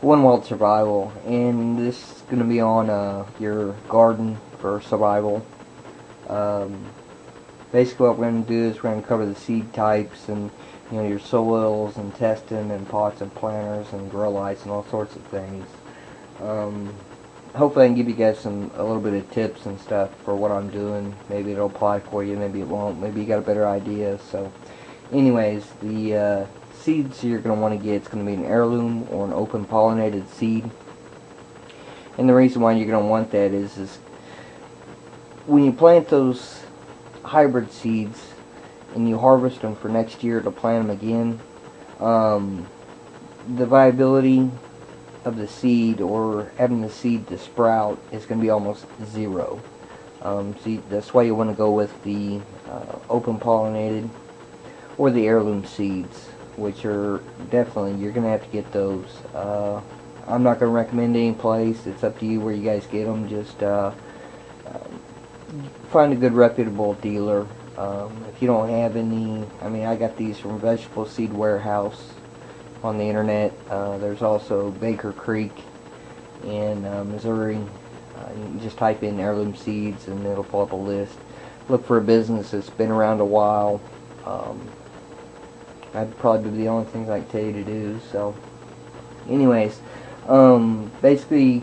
One World Survival, and this is going to be on your garden for survival. Um, Basically, what we're going to do is we're going to cover the seed types and your soils and testing and pots and planters and grow lights and all sorts of things. Um, Hopefully, I can give you guys a little bit of tips and stuff for what I'm doing. Maybe it'll apply for you, maybe it won't. Maybe you got a better idea. So, anyways, the seeds you're going to want to get, it's going to be an heirloom or an open pollinated seed. And the reason why you're going to want that is when you plant those hybrid seeds and you harvest them for next year to plant them again, the viability of the seed or having the seed to sprout is going to be almost zero. See, that's why you want to go with the open pollinated or the heirloom seeds, which are definitely, you're going to have to get those. I'm not going to recommend any place. It's up to you where you guys get them. Just find a good reputable dealer. If you don't have any, I mean, I got these from Vegetable Seed Warehouse on the internet. There's also Baker Creek in Missouri. You can just type in heirloom seeds and it'll pull up a list. Look for a business that's been around a while. That'd probably be the only things I can tell you to do. So, anyways, basically,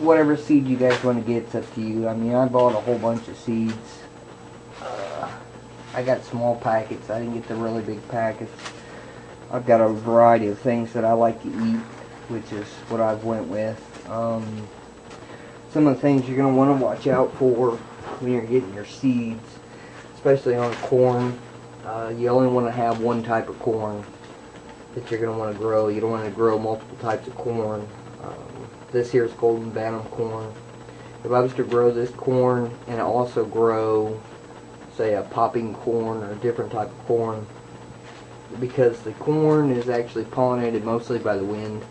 whatever seed you guys want to get, it's up to you. I mean, I bought a whole bunch of seeds. I got small packets. I didn't get the really big packets. I've got a variety of things that I like to eat, which is what I've went with. Some of the things you're going to want to watch out for when you're getting your seeds, especially on corn. You only want to have one type of corn that you're going to want to grow. You don't want to grow multiple types of corn. This here is Golden Bantam corn. If I was to grow this corn and also grow, say, a popping corn or a different type of corn, because the corn is actually pollinated mostly by the wind,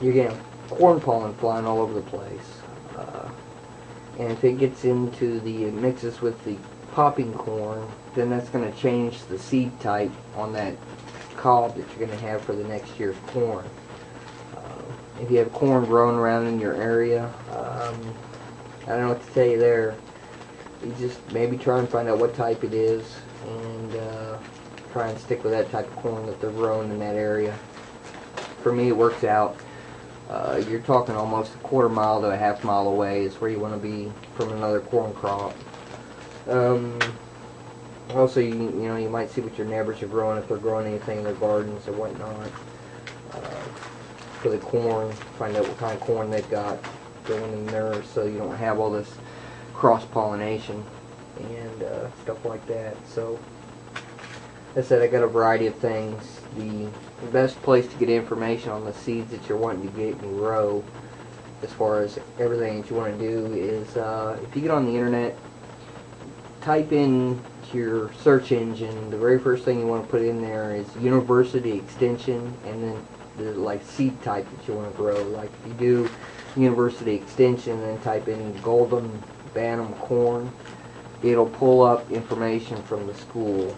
you're getting corn pollen flying all over the place. And if it gets into it mixes with the popping corn, then that's going to change the seed type on that cob that you're going to have for the next year's corn. If you have corn growing around in your area, I don't know what to tell you there. You just maybe try and find out what type it is and try and stick with that type of corn that they're growing in that area. For me, it works out. You're talking almost a quarter mile to a half mile away is where you want to be from another corn crop. Also, you might see what your neighbors are growing, if they're growing anything in their gardens or whatnot. For the corn, find out what kind of corn they've got going in there, so you don't have all this cross-pollination and stuff like that. So, as I said, I got a variety of things. The best place to get information on the seeds that you're wanting to get and grow, as far as everything that you want to do, is if you get on the internet, type in to your search engine, the very first thing you want to put in there is University Extension, and then the seed type that you want to grow. Like if you do University Extension and then type in Golden Bantam corn, it'll pull up information from the school,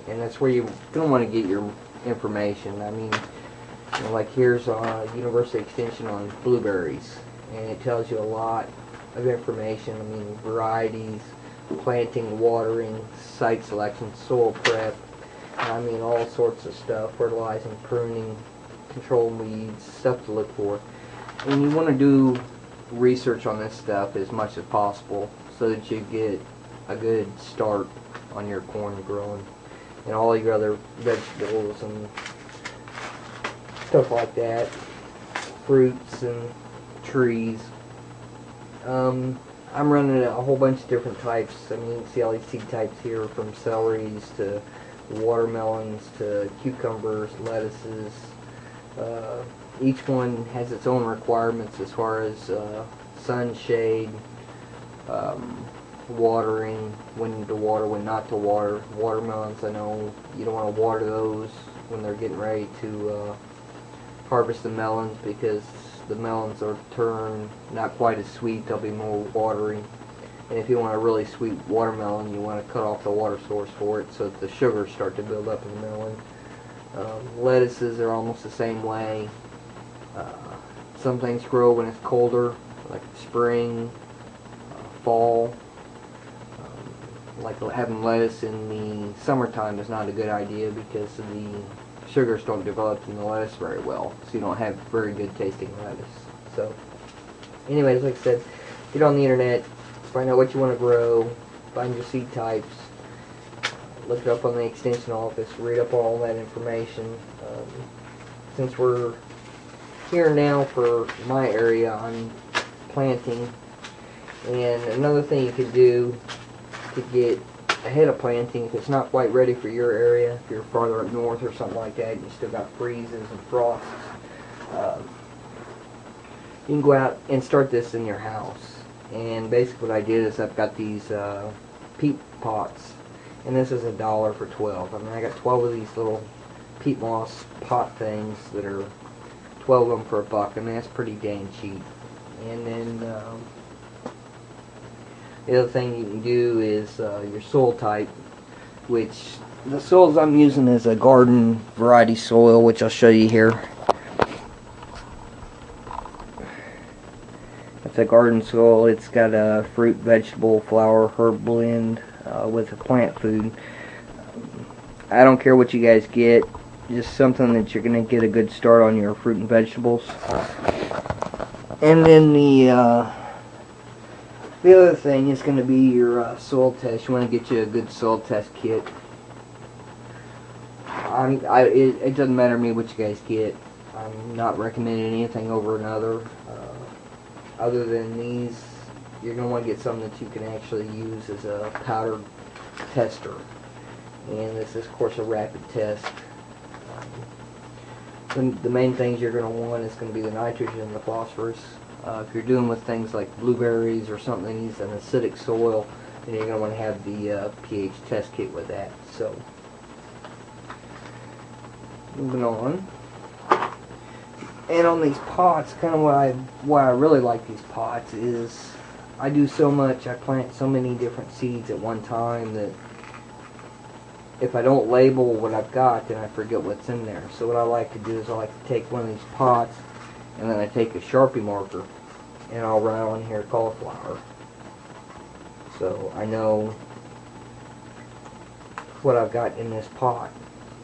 and that's where you're going to want to get your information. I mean, like here's University Extension on blueberries, and it tells you a lot of information. I mean, varieties, planting, watering, site selection, soil prep, I mean all sorts of stuff, fertilizing, pruning, control weeds, stuff to look for. And you want to do research on this stuff as much as possible so that you get a good start on your corn growing and all your other vegetables and stuff like that, fruits and trees. I'm running a whole bunch of different types. I mean, you can see all these seed types here, from celeries to watermelons to cucumbers, lettuces. Each one has its own requirements as far as sun, shade, watering, when to water, when not to water. Watermelons, I know you don't want to water those when they're getting ready to harvest the melons, because the melons are turned not quite as sweet. They'll be more watery. And if you want a really sweet watermelon, you want to cut off the water source for it so that the sugars start to build up in the melon. Lettuces are almost the same way. Uh, some things grow when it's colder, like spring, fall. Like having lettuce in the summertime is not a good idea because the sugars don't develop in the lettuce very well, so you don't have very good tasting lettuce. So anyways, like I said, get on the internet, find out what you want to grow, find your seed types, look it up on the extension office, read up all that information. Since we're here now for my area, I'm planting. And another thing you can do to get ahead of planting, if it's not quite ready for your area, if you're farther up north or something like that, and you still got freezes and frosts, you can go out and start this in your house. And basically what I did is I've got these peat pots, and this is $1 for 12. I mean, I got 12 of these little peat moss pot things that are 12 of them for $1. I mean, that's pretty dang cheap. And then the other thing you can do is your soil type, which the soils I'm using is a garden variety soil, which I'll show you here. It's a garden soil. It's got a fruit, vegetable, flower, herb blend with a plant food. I don't care what you guys get, just something that you're going to get a good start on your fruit and vegetables. And then the other thing is going to be your soil test. You want to get you a good soil test kit. It doesn't matter to me what you guys get. I'm not recommending anything over another. Other than these, you're going to want to get something that you can actually use as a powder tester. And this is, of course, a rapid test. The main things you're going to want is going to be the nitrogen and the phosphorus. If you're doing with things like blueberries or something that needs an acidic soil, then you're going to want to have the pH test kit with that. So, moving on. And on these pots, kind of why I really like these pots is I do so much, I plant so many different seeds at one time that if I don't label what I've got, then I forget what's in there. So what I like to do is I like to take one of these pots and then I take a Sharpie marker and I'll write on here cauliflower. So I know what I've got in this pot.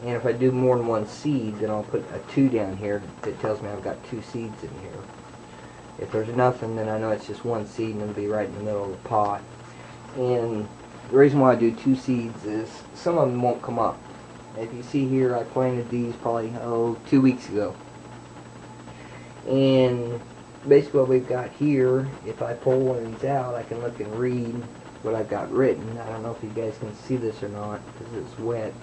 And if I do more than one seed, then I'll put a 2 down here that tells me I've got 2 seeds in here. If there's nothing, then I know it's just one seed and it'll be right in the middle of the pot. And the reason why I do 2 seeds is some of them won't come up. If you see here, I planted these probably 2 weeks ago. And basically what we've got here, if I pull one of these out, I can look and read what I've got written. I don't know if you guys can see this or not because it's wet.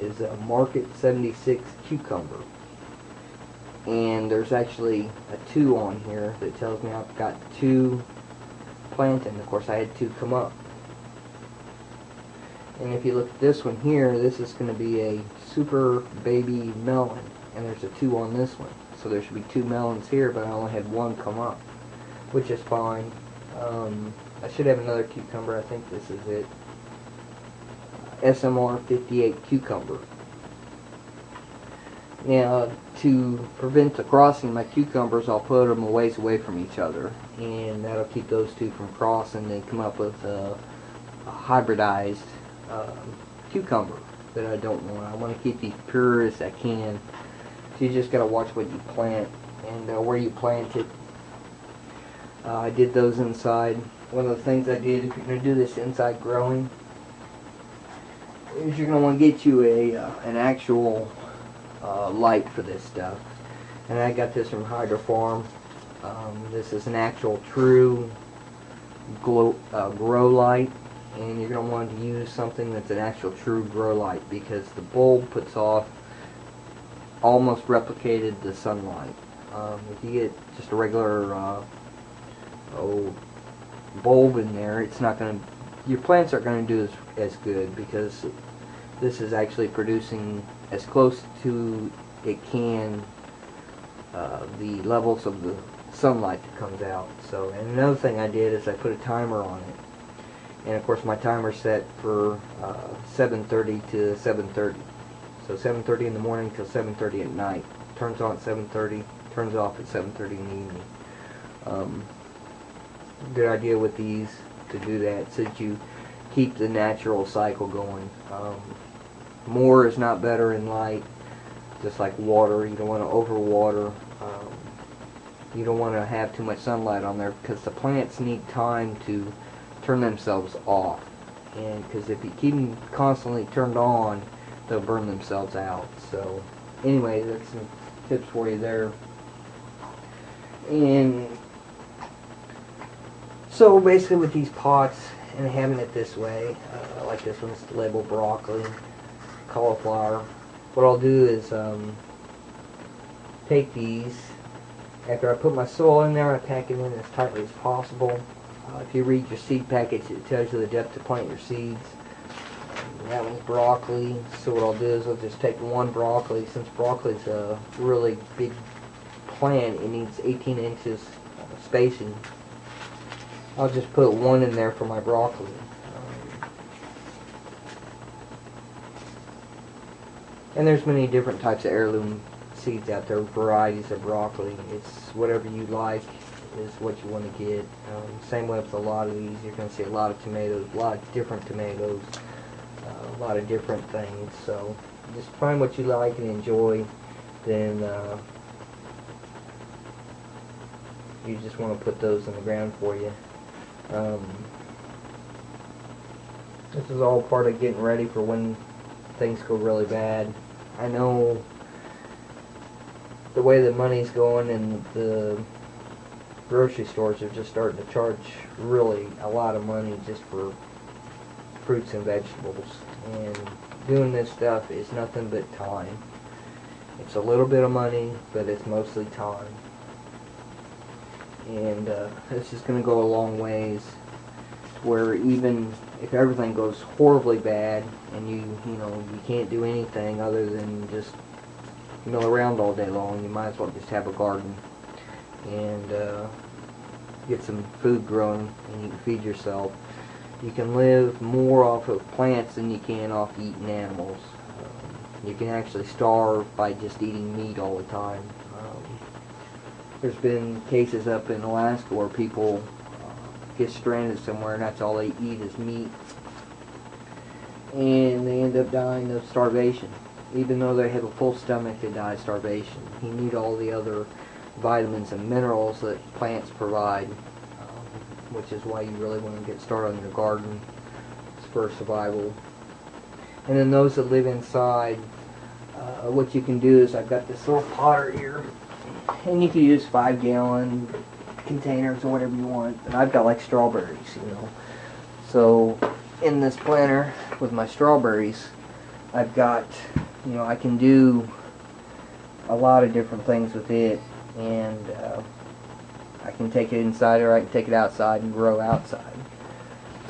Is a Market 76 cucumber. And there's actually a 2 on here that tells me I've got 2 planted. Of course, I had 2 come up. And if you look at this one here, this is going to be a super baby melon. And there's a 2 on this one. So there should be 2 melons here, but I only had 1 come up, which is fine. I should have another cucumber. I think this is it. SMR 58 cucumber. Now, to prevent the crossing of my cucumbers, I'll put them a ways away from each other, and that'll keep those 2 from crossing and come up with a hybridized cucumber that I don't want. I want to keep these pure as I can. So you just got to watch what you plant and where you plant it. I did those inside. One of the things I did, if you're going to do this inside growing, is you're going to want to get you an actual light for this stuff. And I got this from Hydro Farm. This is an actual true grow light, and you're going to want to use something that's an actual true grow light because the bulb puts off almost replicated the sunlight. If you get just a regular bulb in there, it's not going to, your plants aren't going to do as good because this is actually producing as close to it can the levels of the sunlight that comes out. So, and another thing I did is I put a timer on it, and of course my timer set for 7:30 to 7:30. So 7:30 in the morning till 7:30 at night. Turns on at 7:30, turns off at 7:30 in the evening. Good idea with these to do that so that you keep the natural cycle going. More is not better in light, just like water. You don't want to overwater. You don't want to have too much sunlight on there because the plants need time to turn themselves off. And because if you keep them constantly turned on, they'll burn themselves out. So anyway, that's some tips for you there. And so basically with these pots and having it this way, like this one's labeled broccoli, cauliflower, what I'll do is take these, after I put my soil in there, I pack it in as tightly as possible. If you read your seed package, it tells you the depth to plant your seeds. That one's broccoli, so what I'll do is I'll just take one broccoli. Since broccoli is a really big plant, it needs 18 inches spacing. I'll just put one in there for my broccoli. And there's many different types of heirloom seeds out there, varieties of broccoli. It's whatever you like is what you want to get. Same way with a lot of these. You're going to see a lot of tomatoes, a lot of different tomatoes, a lot of different things. So just find what you like and enjoy. Then you just want to put those in the ground for you. This is all part of getting ready for when things go really bad. I know the way the money's going and the grocery stores are just starting to charge really a lot of money just for fruits and vegetables. And doing this stuff is nothing but time. It's a little bit of money, but it's mostly time. And it's just going to go a long ways where even if everything goes horribly bad and you can't do anything other than just mill around all day long, you might as well just have a garden and get some food growing and you can feed yourself. You can live more off of plants than you can off eating animals. You can actually starve by just eating meat all the time. There's been cases up in Alaska where people get stranded somewhere and that's all they eat is meat. And they end up dying of starvation. Even though they have a full stomach, they die of starvation. You need all the other vitamins and minerals that plants provide, which is why you really want to get started on your garden for survival. And then those that live inside, what you can do is I've got this little potter here, and you can use 5-gallon containers or whatever you want. And I've got like strawberries, So in this planter with my strawberries, I've got, I can do a lot of different things with it, and I can take it inside or I can take it outside and grow outside.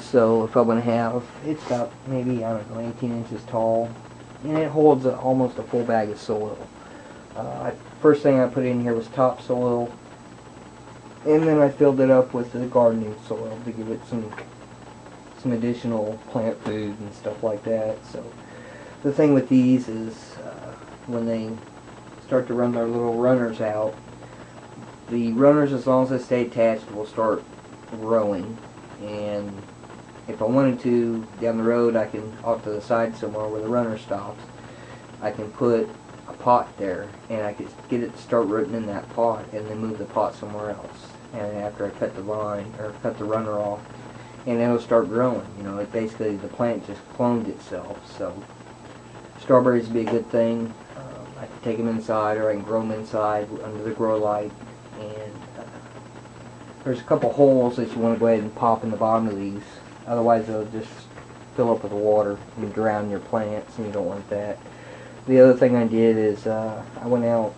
So if I'm going to have, it's about maybe, 18 inches tall, and it holds almost a full bag of soil. First thing I put in here was topsoil, and then I filled it up with the gardening soil to give it some additional plant food and stuff like that. So the thing with these is when they start to run their little runners out, the runners, as long as they stay attached, will start growing. And if I wanted to, down the road, I can, off to the side somewhere where the runner stops, I can put a pot there, and I could get it to start rooting in that pot, and then move the pot somewhere else. And after I cut the vine, or cut the runner off, and it'll start growing. It basically, the plant just cloned itself. So strawberries would be a good thing. I can take them inside, or I can grow them inside under the grow light. And there's a couple holes that you want to go ahead and pop in the bottom of these. Otherwise, they'll just fill up with water and drown your plants, and you don't want that. The other thing I did is I went out,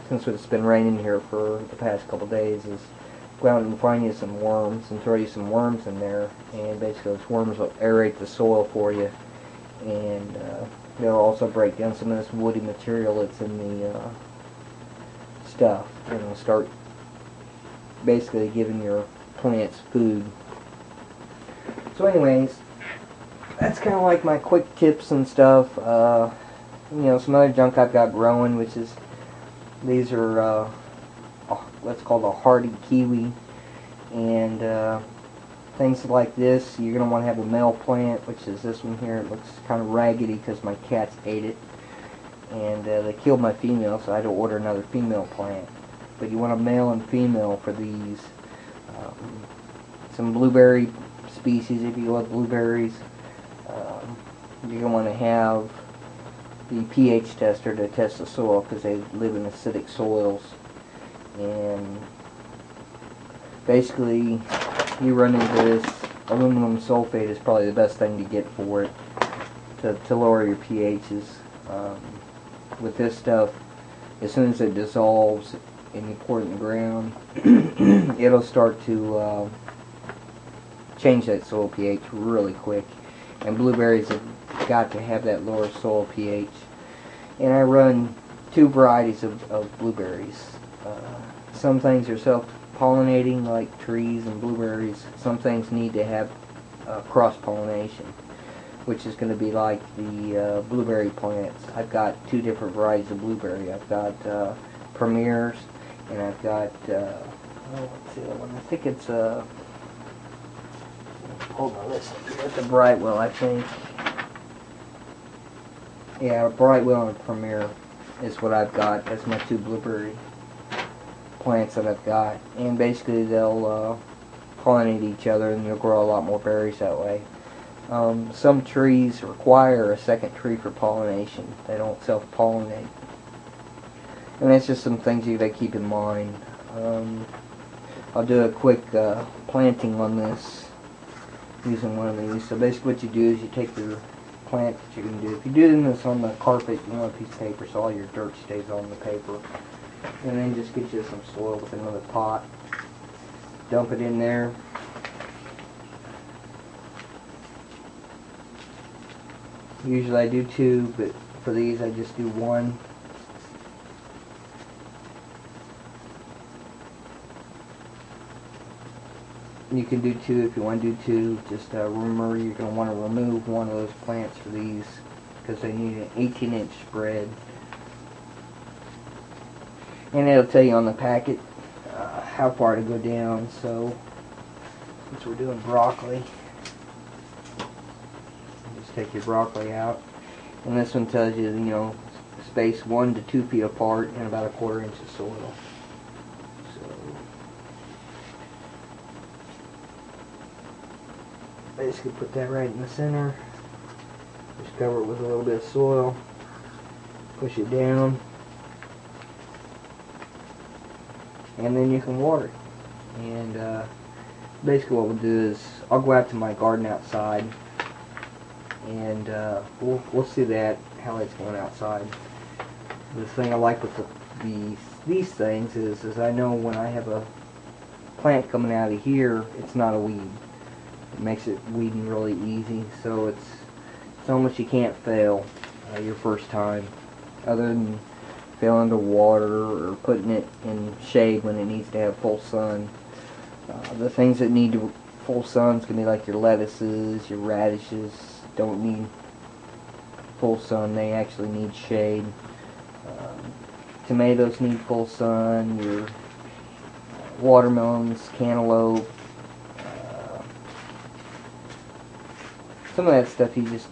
since it's been raining here for the past couple days, is go out and find you some worms and throw you some worms in there, and basically those worms will aerate the soil for you, and they'll also break down some of this woody material that's in the stuff, and start basically giving your plants food. So anyways, that's kind of like my quick tips and stuff. some other junk I've got growing, which is, these are what's called a hardy kiwi, and things like this, you're going to want to have a male plant, which is this one here. It looks kind of raggedy because my cats ate it, and they killed my female, so I had to order another female plant. But you want a male and female for these. Some blueberry species, if you love blueberries, you're going to want to have the pH tester to test the soil, because they live in acidic soils. And basically, you run into this, aluminum sulfate is probably the best thing to get for it to lower your pHs. With this stuff, as soon as it dissolves and you pour it in the ground, it'll start to change that soil pH really quick. And blueberries have got to have that lower soil pH. And I run two varieties of blueberries. Some things are self-pollinating, like trees and blueberries. Some things need to have cross-pollination, which is going to be like the blueberry plants. I've got two different varieties of blueberry. I've got Premiers, and I've got, what's the other one? I think it's, hold on, listen, it's a Brightwell, I think. Yeah, Brightwell and Premier is what I've got as my two blueberry plants that I've got. And basically they'll pollinate each other, and you'll grow a lot more berries that way. Some trees require a second tree for pollination. They don't self-pollinate. And that's just some things you gotta keep in mind. I'll do a quick planting on this using one of these. So basically what you do is you take your plant that you're going to do. If you do this on the carpet, you want a piece of paper so all your dirt stays on the paper. And then just get you some soil with another pot. Dump it in there. Usually I do two, but for these I just do one. You can do two if you want to do two. Just remember you're going to want to remove one of those plants for these, because they need an 18-inch spread. And it'll tell you on the packet how far to go down. So since we're doing broccoli, just take your broccoli out. And this one tells you, space 1 to 2 feet apart and about 1/4 inch of soil. Basically put that right in the center. Just cover it with a little bit of soil. Push it down. And then you can water it. And basically what we'll do is I'll go out to my garden outside, and we'll see that how it's going outside. The thing I like with these things is I know when I have a plant coming out of here, it's not a weed. It makes it weeding really easy, so it's almost you can't fail your first time, other than failing to water or putting it in shade when it needs to have full sun. The things that need full sun is going to be like your lettuces, your radishes. Don't need full sun, they actually need shade. Tomatoes need full sun, your watermelons, cantaloupe. Some of that stuff you just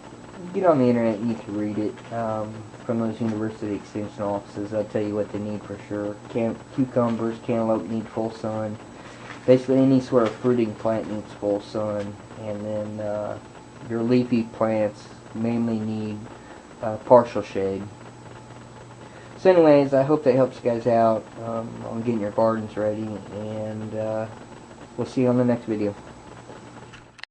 get on the internet and you can read it from those university extension offices. They'll tell you what they need for sure. Cucumbers, cantaloupe need full sun. Basically any sort of fruiting plant needs full sun. And then your leafy plants mainly need partial shade. So anyways, I hope that helps you guys out on getting your gardens ready, and we'll see you on the next video.